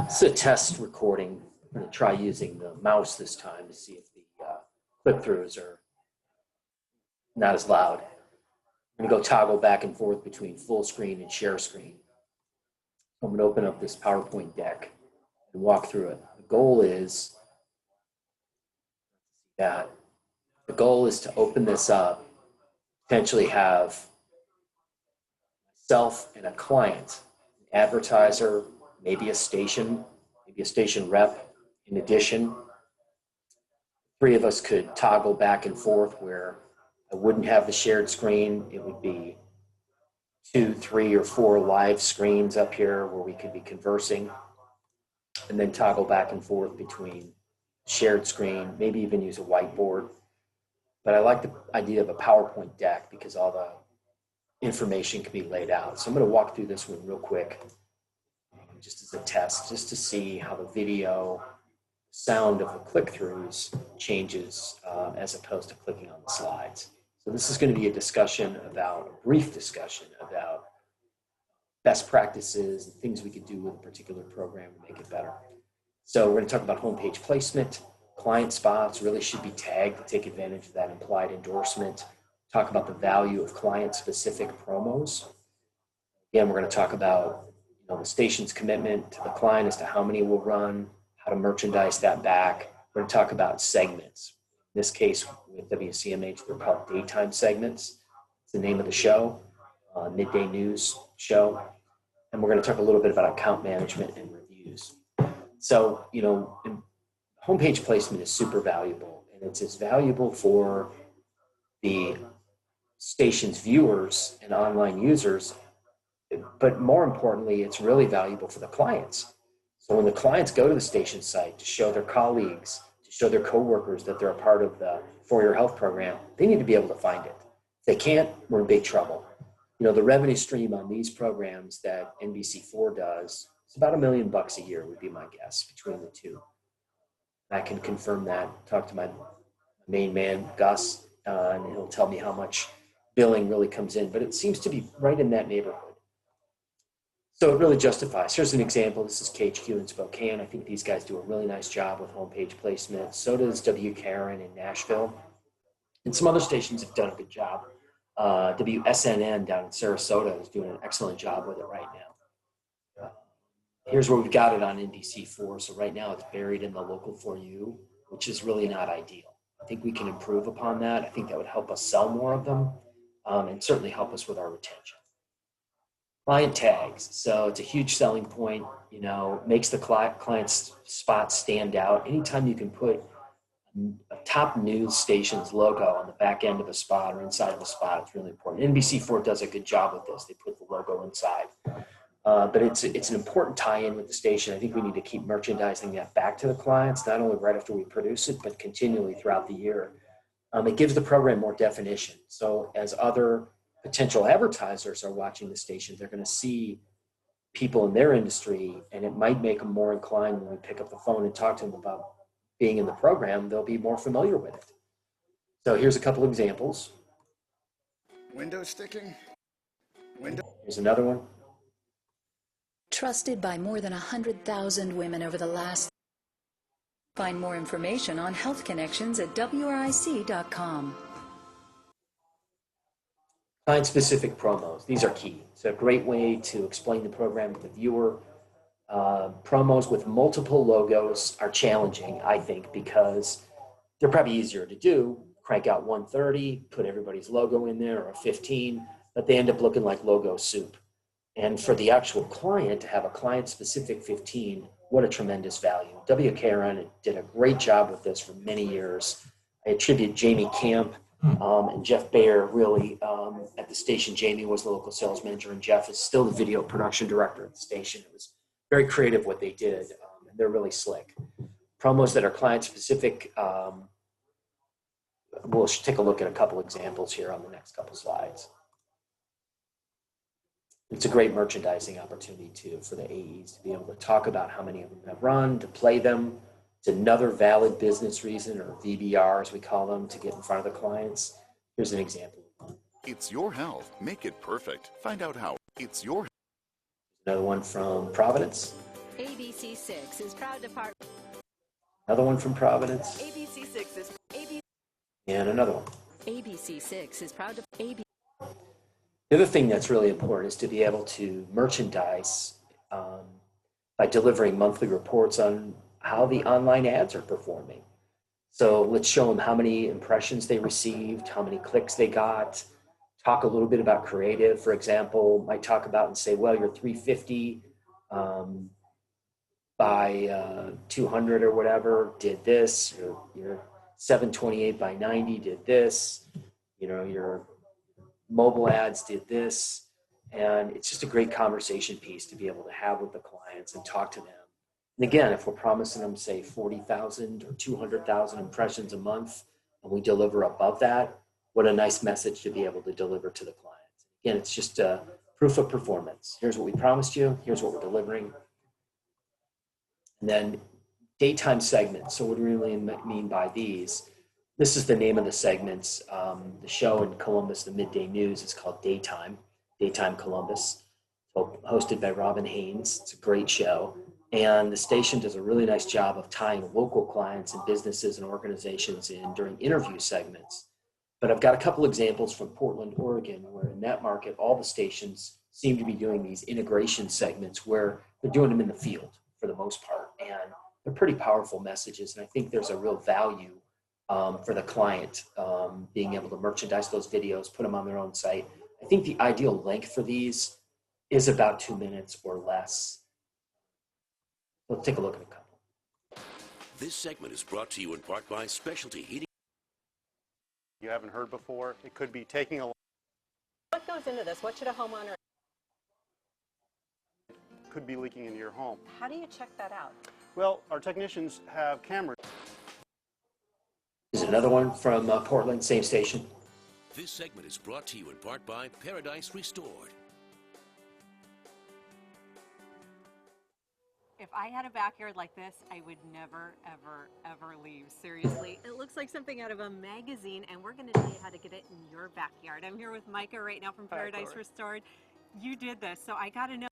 This is a test recording. I'm going to try using the mouse this time to see if the click-throughs are not as loud. I'm going to go toggle back and forth between full screen and share screen. I'm going to open up this PowerPoint deck and walk through it. The goal is to open this up, potentially have myself and a client, an advertiser, maybe a station rep. In addition, three of us could toggle back and forth where I wouldn't have the shared screen. It would be 2, 3, or 4 live screens up here where we could be conversing, and then toggle back and forth between shared screen, maybe even use a whiteboard. But I like the idea of a PowerPoint deck because all the information can be laid out. So I'm going to walk through this one real quick, just as a test, just to see how the video sound of the click-throughs changes as opposed to clicking on the slides. So this is going to be a brief discussion about best practices and things we could do with a particular program to make it better. So we're going to talk about homepage placement. Client spots really should be tagged to take advantage of that implied endorsement. Talk about the value of client-specific promos. Again, we're going to talk about the station's commitment to the client as to how many will run, how to merchandise that back. We're going to talk about segments. In this case, with WCMH, they're called daytime segments. It's the name of the show, midday news show. And we're going to talk a little bit about account management and reviews. So, homepage placement is super valuable, and it's as valuable for the station's viewers and online users, but more importantly, it's really valuable for the clients. So when the clients go to the station site to show their colleagues, to show their coworkers that they're a part of the For Your Health program, they need to be able to find it. If they can't, we're in big trouble. The revenue stream on these programs that NBC4 does, it's about $1 million a year would be my guess between the two. I can confirm that, talk to my main man, Gus, and he'll tell me how much billing really comes in, but it seems to be right in that neighborhood. So it really justifies. Here's an example. This is KHQ in Spokane. I think these guys do a really nice job with homepage placement. So does WKRN in Nashville. And some other stations have done a good job. WSNN down in Sarasota is doing an excellent job with it right now. Here's where we've got it on NBC4. So right now it's buried in the local for you, which is really not ideal. I think we can improve upon that. I think that would help us sell more of them and certainly help us with our retention. Client tags. So it's a huge selling point, makes the client's spot stand out. Anytime you can put a top news station's logo on the back end of a spot or inside of a spot, it's really important. NBC4 does a good job with this. They put the logo inside. But it's an important tie-in with the station. I think we need to keep merchandising that back to the clients, not only right after we produce it, but continually throughout the year. It gives the program more definition. So as other potential advertisers are watching the station, they're going to see people in their industry, and it might make them more inclined when we pick up the phone and talk to them about being in the program. They'll be more familiar with it. So here's a couple examples. Window sticking. Here's another one. Trusted by more than 100,000 women over the last. Find more information on Health Connections at WRIC.com. Client-specific promos. These are key. It's a great way to explain the program to the viewer. Promos with multiple logos are challenging, I think, because they're probably easier to do. Crank out 130, put everybody's logo in there, or a 15, but they end up looking like logo soup. And for the actual client to have a client-specific 15, what a tremendous value. WKRN did a great job with this for many years. I attribute Jamie Camp and Jeff Bayer really at the station. Jamie was the local sales manager, and Jeff is still the video production director at the station. It was very creative what they did, and they're really slick. Promos that are client-specific, we'll take a look at a couple examples here on the next couple slides. It's a great merchandising opportunity, too, for the AEs to be able to talk about how many of them have run, to play them. It's another valid business reason, or VBR, as we call them, to get in front of the clients. Here's an example. It's your health. Make it perfect. Find out how. It's your Another one from Providence. ABC6 is proud to partner. Another one from Providence. ABC6 is And another one. ABC6 is proud to The other thing that's really important is to be able to merchandise by delivering monthly reports on how the online ads are performing. So let's show them how many impressions they received, how many clicks they got, talk a little bit about creative. For example, might talk about and say, well, your 350 by 200 or whatever did this, your 728 by 90 did this, your mobile ads did this. And it's just a great conversation piece to be able to have with the clients and talk to them. And again, if we're promising them, say, 40,000 or 200,000 impressions a month, and we deliver above that, what a nice message to be able to deliver to the clients. Again, it's just a proof of performance. Here's what we promised you. Here's what we're delivering. And then daytime segments. So what do we really mean by these? This is the name of the segments. The show in Columbus, the Midday News, is called Daytime Columbus, hosted by Robin Haynes. It's a great show. And the station does a really nice job of tying local clients and businesses and organizations in during interview segments. But I've got a couple examples from Portland, Oregon, where in that market, all the stations seem to be doing these integration segments where they're doing them in the field for the most part. And they're pretty powerful messages. And I think there's a real value for the client being able to merchandise those videos, put them on their own site. I think the ideal length for these is about 2 minutes or less. Let's take a look at a couple. This segment is brought to you in part by Specialty Heating. You haven't heard before. It could be taking a. What goes into this? What should a homeowner? Could be leaking into your home. How do you check that out? Well, our technicians have cameras. Is another one from Portland, same station. This segment is brought to you in part by Paradise Restored. If I had a backyard like this, I would never, ever, ever leave. Seriously. It looks like something out of a magazine, and we're going to tell you how to get it in your backyard. I'm here with Micah right now from Paradise Restored. You did this, so I got to know.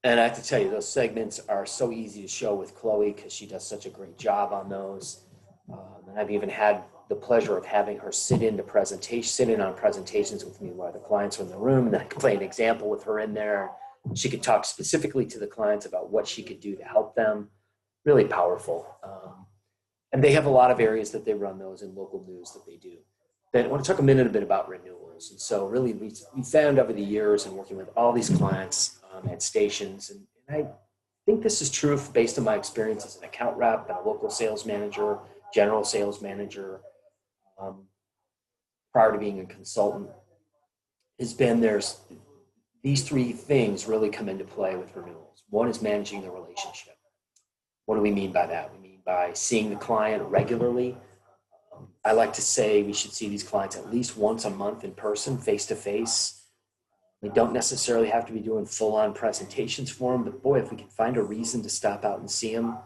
And I have to tell you, those segments are so easy to show with Chloe because she does such a great job on those. And I've even had the pleasure of having her sit in on presentations with me while the clients are in the room, and then I could play an example with her in there. She could talk specifically to the clients about what she could do to help them. Really powerful. And they have a lot of areas that they run those in local news that they do. Then I want to talk a bit about renewals. And so really we found over the years and working with all these clients at stations, and I think this is true based on my experience as an account rep and a local sales manager, general sales manager, prior to being a consultant, has been these three things really come into play with renewals. One is managing the relationship. What do we mean by that? We mean by seeing the client regularly. I like to say we should see these clients at least once a month in person, face-to-face. We don't necessarily have to be doing full-on presentations for them, but boy, if we can find a reason to stop out and see them,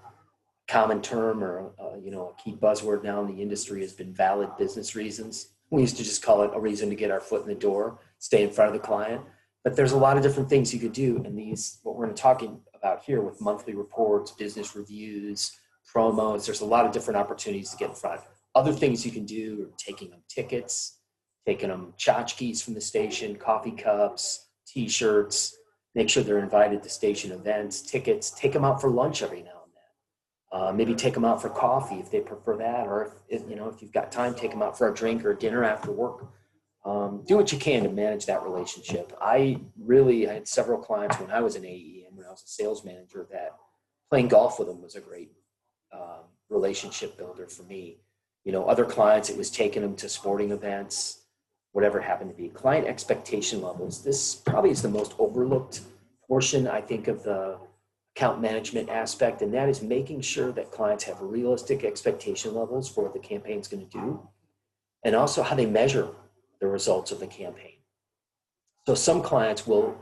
common term or a key buzzword now in the industry has been valid business reasons. We used to just call it a reason to get our foot in the door, stay in front of the client. But there's a lot of different things you could do. And what we're talking about here with monthly reports, business reviews, promos, there's a lot of different opportunities to get in front. Other things you can do are taking them tickets, taking them tchotchkes from the station, coffee cups, T-shirts, make sure they're invited to station events, tickets, take them out for lunch every now and then. Maybe take them out for coffee if they prefer that, or if you've got time, take them out for a drink or a dinner after work. Do what you can to manage that relationship. I had several clients when I was an AE and when I was a sales manager that playing golf with them was a great relationship builder for me. Other clients, it was taking them to sporting events, whatever it happened to be. Client expectation levels. This probably is the most overlooked portion, I think, of the account management aspect, and that is making sure that clients have realistic expectation levels for what the campaign's going to do, and also how they measure the results of the campaign. So some clients will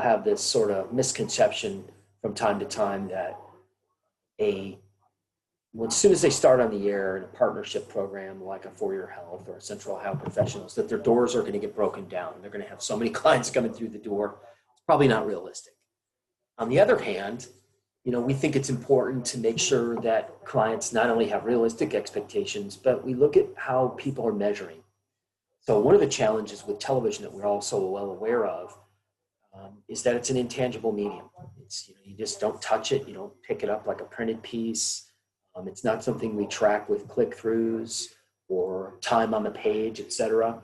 have this sort of misconception from time to time that as soon as they start on the air in a partnership program like a For Your Health or a Central Ohio Professionals, that their doors are going to get broken down. They're going to have so many clients coming through the door. It's probably not realistic. On the other hand, we think it's important to make sure that clients not only have realistic expectations, but we look at how people are measuring. So one of the challenges with television that we're all so well aware of is that it's an intangible medium. It's, you just don't touch it. You don't pick it up like a printed piece. It's not something we track with click-throughs or time on the page, et cetera.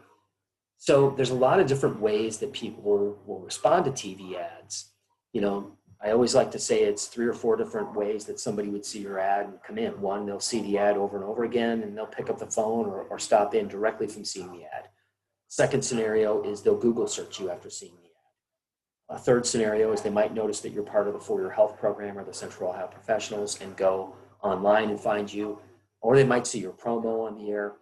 So there's a lot of different ways that people will respond to TV ads. I always like to say it's 3 or 4 different ways that somebody would see your ad and come in. One, they'll see the ad over and over again, and they'll pick up the phone or stop in directly from seeing the ad. Second scenario is they'll Google search you after seeing the ad. A third scenario is they might notice that you're part of the For Your Health program or the Central Ohio Professionals and go online and find you, or they might see your promo on the air.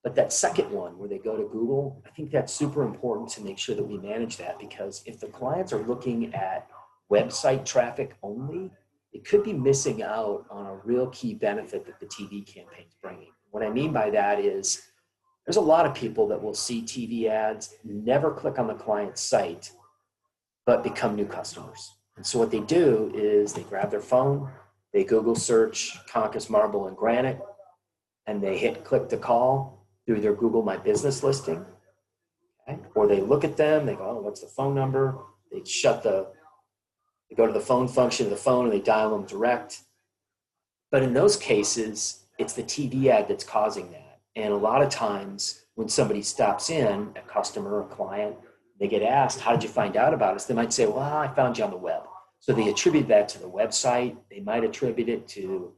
But that second one, where they go to Google, I think that's super important to make sure that we manage that, because if the clients are looking at website traffic only, it could be missing out on a real key benefit that the TV campaign is bringing. What I mean by that is there's a lot of people that will see TV ads, never click on the client's site, but become new customers. And so what they do is they grab their phone, they Google search Conkus Marble and Granite, and they hit click to call through their Google My Business listing. Okay? Or they look at them, they go, oh, what's the phone number? They go to the phone function of the phone and they dial them direct. But in those cases, it's the TV ad that's causing that. And a lot of times when somebody stops in, a customer or a client, they get asked, how did you find out about us? They might say, well, I found you on the web. So they attribute that to the website. They might attribute it to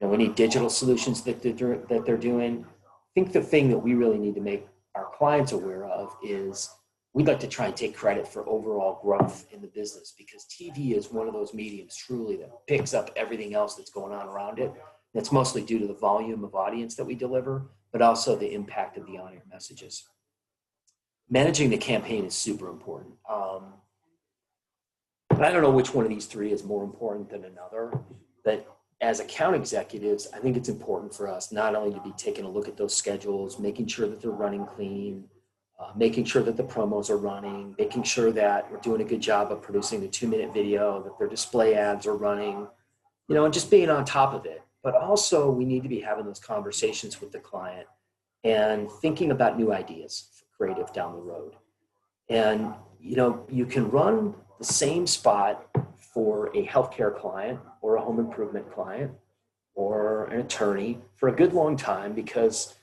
any digital solutions that they're doing. I think the thing that we really need to make our clients aware of is we'd like to try and take credit for overall growth in the business, because TV is one of those mediums truly that picks up everything else that's going on around it. That's mostly due to the volume of audience that we deliver, but also the impact of the on-air messages. Managing the campaign is super important. I don't know which one of these three is more important than another, but as account executives, I think it's important for us not only to be taking a look at those schedules, making sure that they're running clean, making sure that the promos are running, making sure that we're doing a good job of producing the 2-minute video, that their display ads are running, and just being on top of it. But also we need to be having those conversations with the client and thinking about new ideas for creative down the road. And, you can run the same spot for a healthcare client or a home improvement client or an attorney for a good long time, because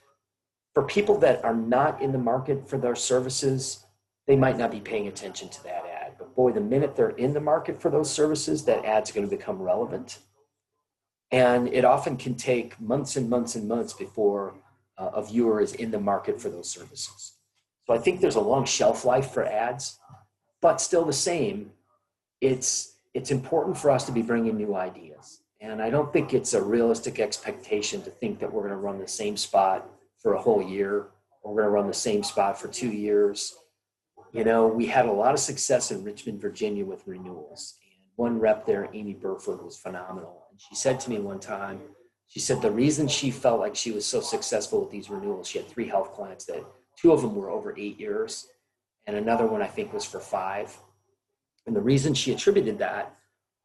for people that are not in the market for their services, they might not be paying attention to that ad. But boy, the minute they're in the market for those services, that ad's going to become relevant. And it often can take months and months and months before a viewer is in the market for those services. So I think there's a long shelf life for ads, but still the same, it's important for us to be bringing new ideas. And I don't think it's a realistic expectation to think that we're going to run the same spot for a whole year, or we're going to run the same spot for 2 years. We had a lot of success in Richmond, Virginia with renewals. And one rep there, Amy Burford, was phenomenal. And she said to me one time, she said the reason she felt like she was so successful with these renewals, she had 3 health clients that 2 of them were over 8 years, and another one I think was for 5. And the reason she attributed that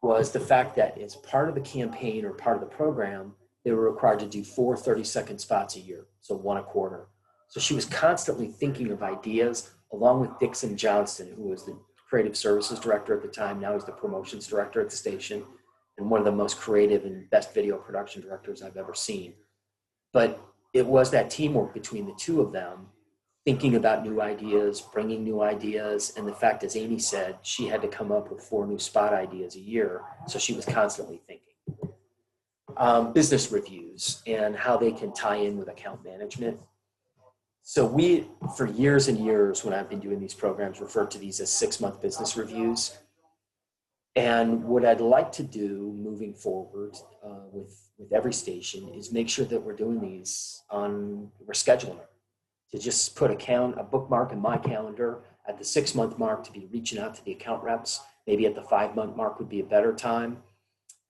was the fact that as part of the campaign or part of the program, they were required to do 4 30-second spots a year, so 1 a quarter. So she was constantly thinking of ideas, along with Dixon Johnston, who was the creative services director at the time. Now he's the promotions director at the station, and one of the most creative and best video production directors I've ever seen. But it was that teamwork between the 2 of them, thinking about new ideas, bringing new ideas, and the fact, as Amy said, she had to come up with 4 new spot ideas a year, so she was constantly thinking. Business reviews and how they can tie in with account management. So we, for years and years, when I've been doing these programs, refer to these as 6-month business reviews. And what I'd like to do moving forward with every station is make sure that we're doing these we're scheduling them. To just put a bookmark in my calendar at the 6-month mark to be reaching out to the account reps. Maybe at the 5-month mark would be a better time.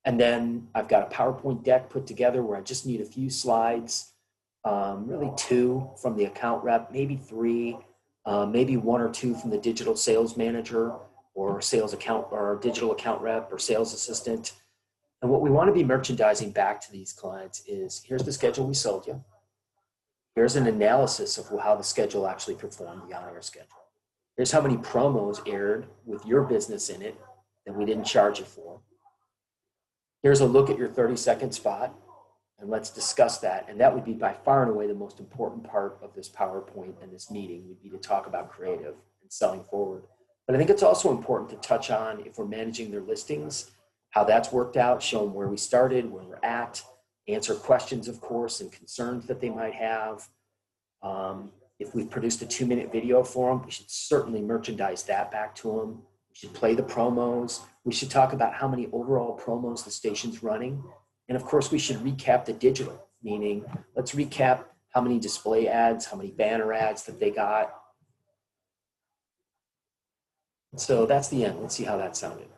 And then I've got a PowerPoint deck put together where I just need a few slides, really 2 from the account rep, maybe 3, maybe 1 or 2 from the digital sales manager. or sales account or digital account rep or sales assistant. And what we want to be merchandising back to these clients is, here's the schedule we sold you. Here's an analysis of how the schedule actually performed, the on-air schedule. Here's how many promos aired with your business in it that we didn't charge you for. Here's a look at your 30-second spot, and let's discuss that. And that would be by far and away the most important part of this PowerPoint and this meeting, would be to talk about creative and selling forward. But I think it's also important to touch on, if we're managing their listings, how that's worked out, show them where we started, where we're at, answer questions, of course, and concerns that they might have. If we've produced a 2-minute video for them, we should certainly merchandise that back to them. We should play the promos. We should talk about how many overall promos the station's running. And of course, we should recap the digital, meaning let's recap how many display ads, how many banner ads that they got. So that's the end. Let's see how that sounded.